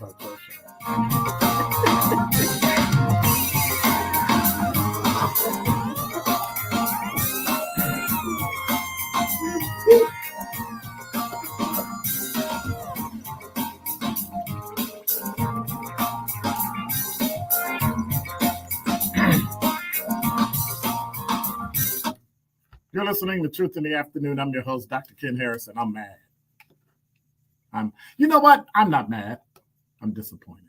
start pushing. You're listening to Truth in the Afternoon. I'm your host, Dr. Ken Harrison. I'm mad. You know what? I'm not mad. I'm disappointed.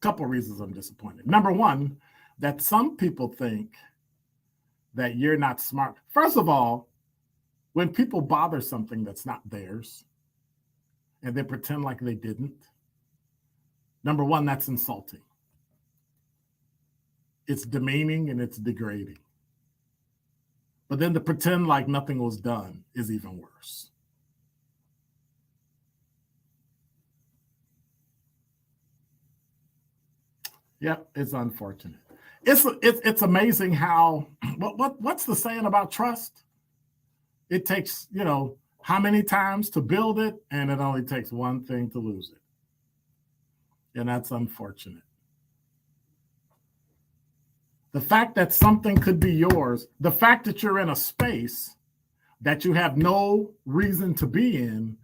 Couple reasons I'm disappointed. Number one, that some people think that you're not smart. First of all, when people bother something that's not theirs and they pretend like they didn't, number one, that's insulting. It's demeaning and it's degrading. But then to pretend like nothing was done is even worse. Yep, it's unfortunate. It's amazing how what's the saying about trust? It takes, how many times to build it, and it only takes one thing to lose it. And that's unfortunate. The fact that something could be yours, the fact that you're in a space that you have no reason to be in,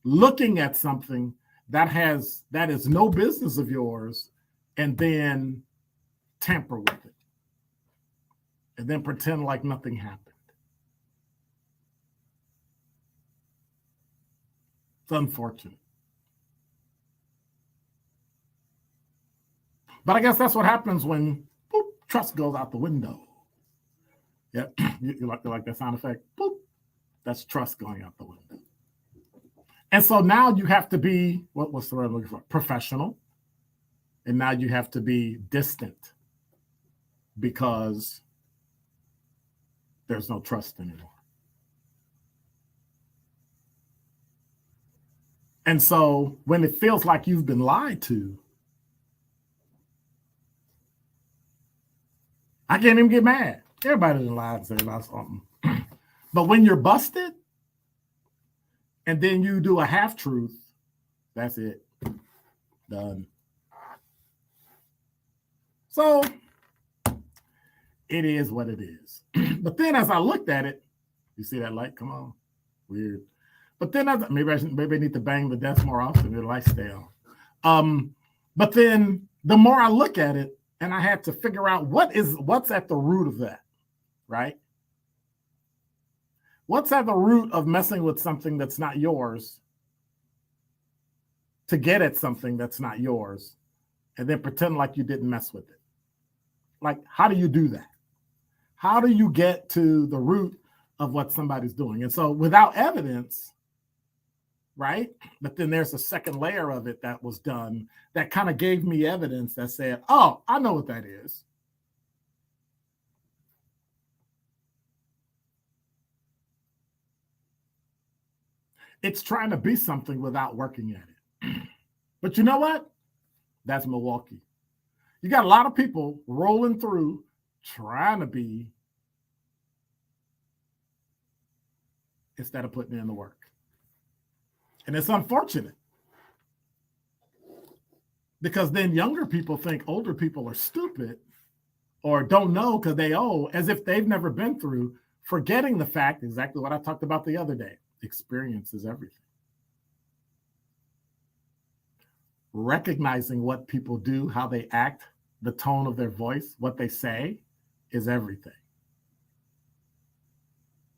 looking at something that is no business of yours, and then tamper with it, and then pretend like nothing happened. It's unfortunate. But I guess that's what happens when trust goes out the window. Yeah, you like that sound effect? Boop. That's trust going out the window. And so now you have to be, what's the word I'm looking for? Professional. And now you have to be distant because there's no trust anymore. And so when it feels like you've been lied to, I can't even get mad. Everybody done lied and say about something. But when you're busted and then you do a half truth, that's it. Done. So it is what it is. But then as I looked at it, you see that light? Come on. Weird. But then maybe I need to bang the desk more often. The light stay on. But then the more I look at it, and I had to figure out what's at the root of that, right? What's at the root of messing with something that's not yours to get at something that's not yours and then pretend like you didn't mess with it? Like, how do you do that? How do you get to the root of what somebody's doing? And so without evidence, right? But then there's a second layer of it that was done that kind of gave me evidence that said, oh, I know what that is. It's trying to be something without working at it. But you know what? That's Milwaukee. You got a lot of people rolling through trying to be instead of putting in the work. And it's unfortunate because then younger people think older people are stupid or don't know because they owe, as if they've never been through, forgetting the fact, exactly what I talked about the other day. Experience is everything. Recognizing what people do, how they act, the tone of their voice, what they say is everything.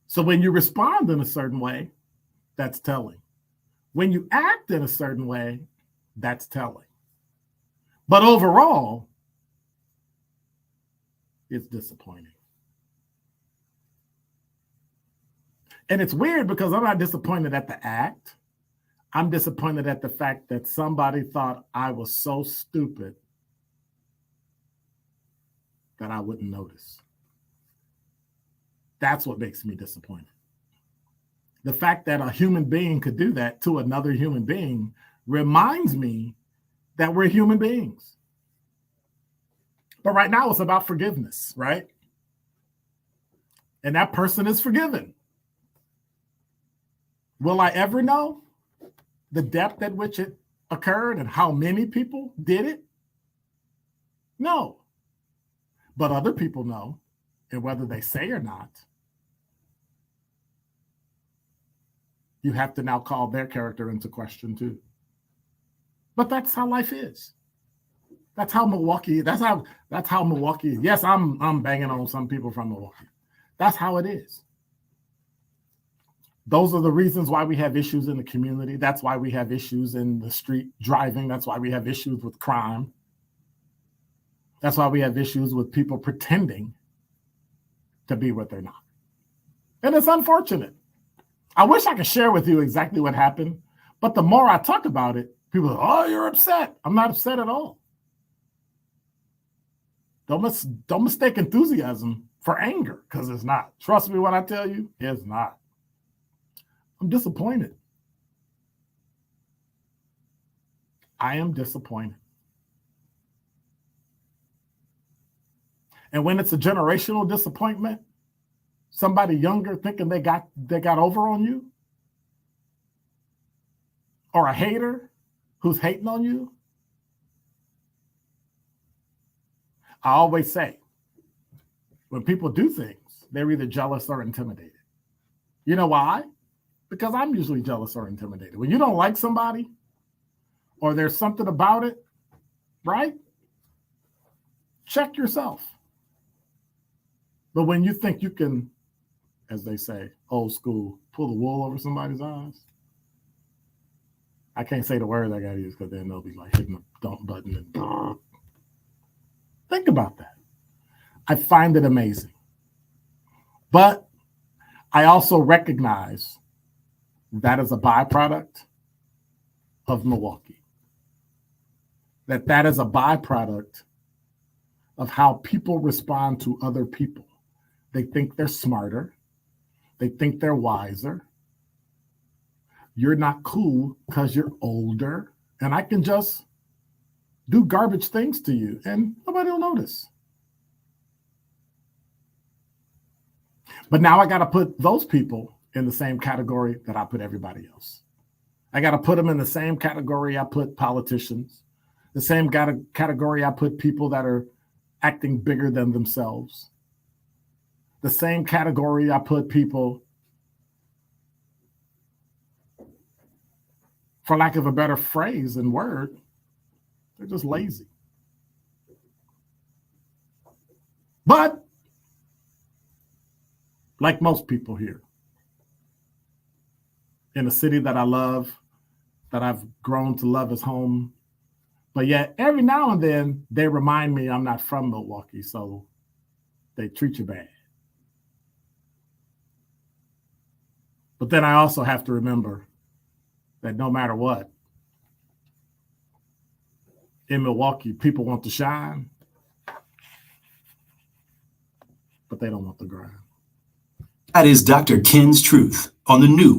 So when you respond in a certain way, that's telling. When you act in a certain way, that's telling. But overall, it's disappointing. And it's weird because I'm not disappointed at the act. I'm disappointed at the fact that somebody thought I was so stupid that I wouldn't notice. That's what makes me disappointed. The fact that a human being could do that to another human being reminds me that we're human beings. But right now it's about forgiveness, right? And that person is forgiven. Will I ever know the depth at which it occurred and how many people did it? No. But other people know, and whether they say or not, you have to now call their character into question too. But that's how life is. That's how Milwaukee. That's how Milwaukee. Yes, I'm banging on some people from Milwaukee. That's how it is. Those are the reasons why we have issues in the community. That's why we have issues in the street driving. That's why we have issues with crime. That's why we have issues with people pretending to be what they're not. And it's unfortunate. I wish I could share with you exactly what happened, but the more I talk about it, people are, oh, you're upset. I'm not upset at all. Don't mistake enthusiasm for anger, because it's not. Trust me when I tell you, it's not. I'm disappointed. I am disappointed. And when it's a generational disappointment, somebody younger thinking they got over on you, or a hater who's hating on you, I always say, when people do things, they're either jealous or intimidated. You know why? Because I'm usually jealous or intimidated. When you don't like somebody, or there's something about it, right? Check yourself. But when you think you can, as they say, old school, pull the wool over somebody's eyes. I can't say the word I gotta use because then they'll be like hitting the dump button and think about that. I find it amazing. But I also recognize that is a byproduct of Milwaukee. That is a byproduct of how people respond to other people. They think they're smarter. They think they're wiser. You're not cool because you're older, and I can just do garbage things to you, and nobody will notice. But now I got to put those people in the same category that I put everybody else. I got to put them in the same category I put politicians, the same category I put people that are acting bigger than themselves, the same category I put people, for lack of a better phrase and word, they're just lazy. But like most people here, in a city that I love, that I've grown to love as home, but yet every now and then they remind me I'm not from Milwaukee, so they treat you bad. But then I also have to remember that no matter what, in Milwaukee, people want to shine, but they don't want the grind. That is Dr. Ken's Truth on the new